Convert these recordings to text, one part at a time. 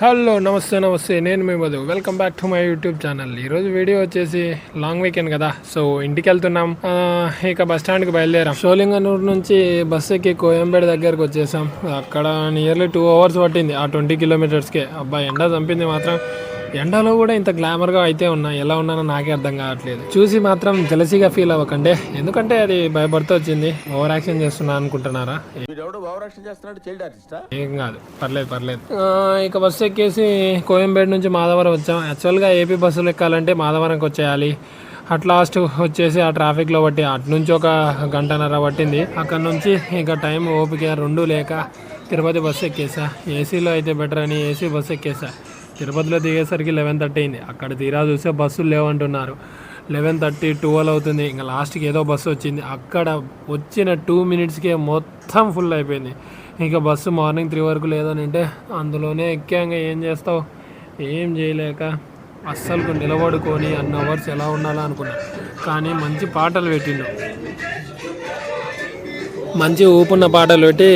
Hello నమస్తే నేను మీ Madhu. Welcome back to my YouTube channel. ఈరోజు వీడియో వచ్చేసి లాంగ్ వీకెండ్ కదా, సో ఇంటికి వెళ్తున్నాం. ఇక బస్ స్టాండ్కి బయలుదేరాం. షోలింగనూరు నుంచి బస్ ఎక్కి కోయంబేడు దగ్గరకు వచ్చేసాం. అక్కడ నియర్లీ 2 hours పట్టింది ఆ 20 kilometersకే. అబ్బాయి ఎండ చంపింది మాత్రం. ఎండలో కూడా ఇంత గ్లామర్గా అయితే ఉన్నా, ఎలా ఉన్నానో నాకే అర్థం కావట్లేదు. చూసి మాత్రం జలసీగా ఫీల్ అవ్వకండి, ఎందుకంటే అది భయపడుతూ వచ్చింది. ఓవర్ యాక్షన్ చేస్తున్నా అనుకుంటున్నారా? ఏం కాదు, పర్లేదు. ఇక బస్సు ఎక్కేసి కోయంబేడు నుంచి మాధవరం వచ్చాం. యాక్చువల్గా ఏపీ బస్సులు ఎక్కాలంటే మాధవరంకి వచ్చేయాలి. అట్ లాస్ట్ వచ్చేసి ఆ ట్రాఫిక్లో బట్టి అటు నుంచి 1 గంటన్నర పట్టింది. అక్కడ నుంచి ఇక టైం ఓపిక 2 లేక తిరుపతి బస్సు ఎక్కేసా. ఏసీలో అయితే బెటర్ అని ఏసీ బస్సు ఎక్కేసా. తిరుపతిలో దిగేసరికి 11:30 అయింది. అక్కడ తీరా చూస్తే బస్సులు లేవంటున్నారు. 11:30, 12 అవుతుంది. ఇంకా లాస్ట్కి ఏదో బస్సు వచ్చింది. అక్కడ వచ్చిన 2 minutesకే మొత్తం ఫుల్ అయిపోయింది. ఇంకా బస్సు మార్నింగ్ 3 వరకు లేదని అంటే అందులోనే ఎక్కాక ఏం చేస్తావు, ఏం చేయలేక అస్సలు నిలబడుకొని అన్ని అవర్స్ ఎలా ఉండాలో అనుకున్నా. కానీ మంచి పాటలు పెట్టిండు, మంచి ఊపున్న పాటలు పెట్టి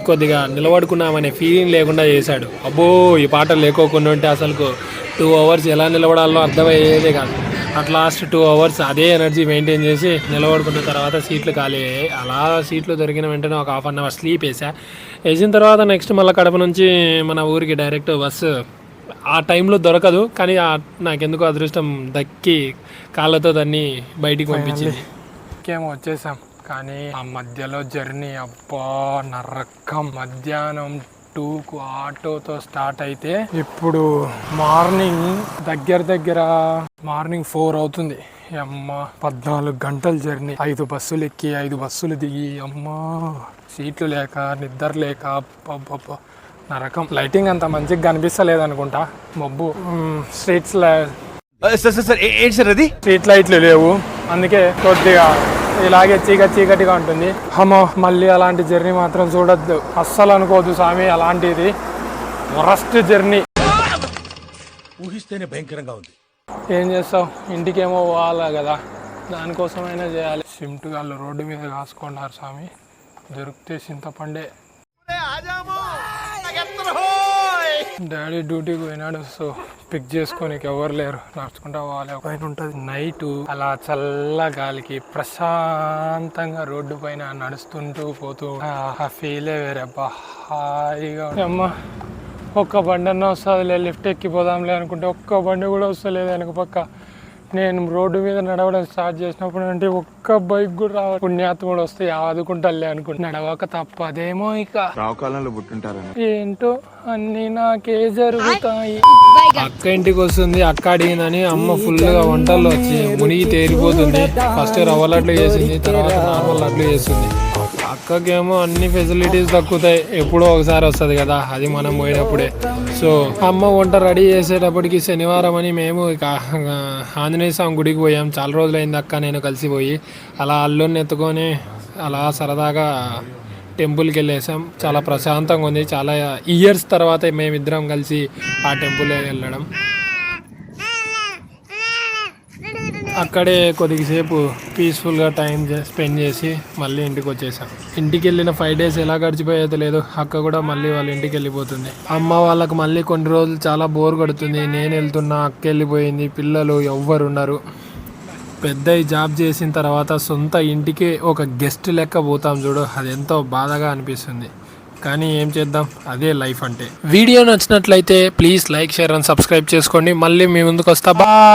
కొద్దిగా నిలబడుకున్నామనే ఫీలింగ్ లేకుండా చేశాడు. అబ్బో, ఈ పాటలు లేకోకుండా ఉంటే అసలు 2 hours ఎలా నిలబడాలో అర్థమయ్యేదే కాదు. అట్ లాస్ట్ 2 hours అదే ఎనర్జీ మెయింటైన్ చేసి నిలబడుకున్న తర్వాత సీట్లు ఖాళీ అయ్యాయి. అలా సీట్లు దొరికిన వెంటనే ఒక 1/2 hour స్లీప్ వేసిన తర్వాత నెక్స్ట్ మళ్ళీ కడప నుంచి మన ఊరికి డైరెక్ట్ బస్సు. ఆ టైంలో దొరకదు, కానీ నాకెందుకో అదృష్టం దక్కి కాళ్ళతో దాన్ని బయటికి పంపించింది. ఇంకేమో వచ్చేసాం. కానీ ఆ మధ్యలో జర్నీ అబ్బా నరకం. మధ్యాహ్నం 2కు ఆటోతో స్టార్ట్ అయితే ఇప్పుడు మార్నింగ్ దగ్గర మార్నింగ్ 4 అవుతుంది. అమ్మ 14 గంటల జర్నీ. 5 బస్సులు ఎక్కి 5 బస్సులు దిగి, అమ్మ సీట్లు లేక నిద్ర లేక అబ్బబ్బబ్బా నరకం. లైటింగ్ అంత మంచిగా కనిపిస్తలేదు అనుకుంటా. మబ్బు, స్ట్రీట్ లైట్లు లేవు, అందుకే కొద్దిగా ఇలాగే చీకటిగా ఉంటుంది. అమ్మో, మళ్ళీ అలాంటి జర్నీ మాత్రం చూడొద్దు, అస్సలు అనుకోవద్దు స్వామి. అలాంటిది వరస్ట్ జర్నీ. ఊహిస్తేనే భయంకరంగా ఉంది. ఏం చేస్తావు, ఇంటికేమో పోవాలా కదా, దానికోసమైనా చేయాలి. సిమ్టుగాళ్ళు రోడ్డు మీద కాసుకున్నారు స్వామి. దొరికితే చింతపండే. డాడీ డ్యూటీకి పోయినాడు, సో పిక్ చేసుకోనికి ఎవరు లేరు. నడుచుకుంటా పోవాలి. పైన ఉంటుంది నైట్, అలా చల్ల గాలికి ప్రశాంతంగా రోడ్డు పైన నడుస్తుంటూ పోతూ ఆ ఫీలే వేరే. హాయిగా అమ్మ ఒక్క బండి అన్న వస్తుంది, లిఫ్ట్ ఎక్కిపోదాంలే అనుకుంటే ఒక్క బండి కూడా వస్తలేదు వెనక పక్క. నేను రోడ్డు మీద నడవడం స్టార్ట్ చేసినప్పుడు అంటే ఒక్క బైక్ కూడా రావాలి. పుణ్యాత్ముడు వస్తే ఆదుకుంటాలే అనుకుంటే నడవక తప్పదేమో. ఇక ఏంటో అన్ని నాకే జరుగుతాయి. అక్క ఇంటికి వస్తుంది, అక్క అడిగిందని అమ్మ ఫుల్ గా వంటల్లో వచ్చి మునిగి తేలిపోతుంది. ఫస్ట్ రవ్వ లడ్లు చేసింది, తర్వాత నార్మల్ లడ్లు చేస్తుంది. అక్కకేమో అన్ని ఫెసిలిటీస్ దక్కుతాయి, ఎప్పుడో ఒకసారి వస్తుంది కదా, అది మనం పోయినప్పుడే. సో అమ్మ వంట రెడీ చేసేటప్పటికి శనివారం అని మేము ఇక ఆంజనేయ స్వామి గుడికి పోయాం. చాలా రోజులైంది అక్క నేను కలిసిపోయి. అలా అల్లుని ఎత్తుకొని అలా సరదాగా టెంపుల్కి వెళ్ళేసాం. చాలా ప్రశాంతంగా ఉంది. చాలా ఇయర్స్ తర్వాత మేమిద్దరం కలిసి ఆ టెంపుల్ వెళ్ళడం. అక్కడే కొద్దిసేపు పీస్ఫుల్గా టైం స్పెండ్ చేసి మళ్ళీ ఇంటికి వచ్చేసాం. ఇంటికి వెళ్ళిన 5 days ఎలా గడిచిపోయేది లేదు. అక్క కూడా మళ్ళీ వాళ్ళ ఇంటికి వెళ్ళిపోతుంది. అమ్మ వాళ్ళకి మళ్ళీ కొన్ని రోజులు చాలా బోర్ కొడుతుంది. నేను వెళ్తున్నా, అక్క వెళ్ళిపోయింది, పిల్లలు ఎవ్వరు ఉన్నారు. పెద్ద జాబ్ చేసిన తర్వాత సొంత ఇంటికి ఒక గెస్ట్ లెక్క పోతాం చూడు, అది ఎంతో బాధగా అనిపిస్తుంది. కానీ ఏం చేద్దాం, అదే లైఫ్ అంటే. వీడియో నచ్చినట్లయితే please like, share and subscribe చేసుకోండి. మళ్ళీ మీ ముందుకు వస్తా. బాయ్.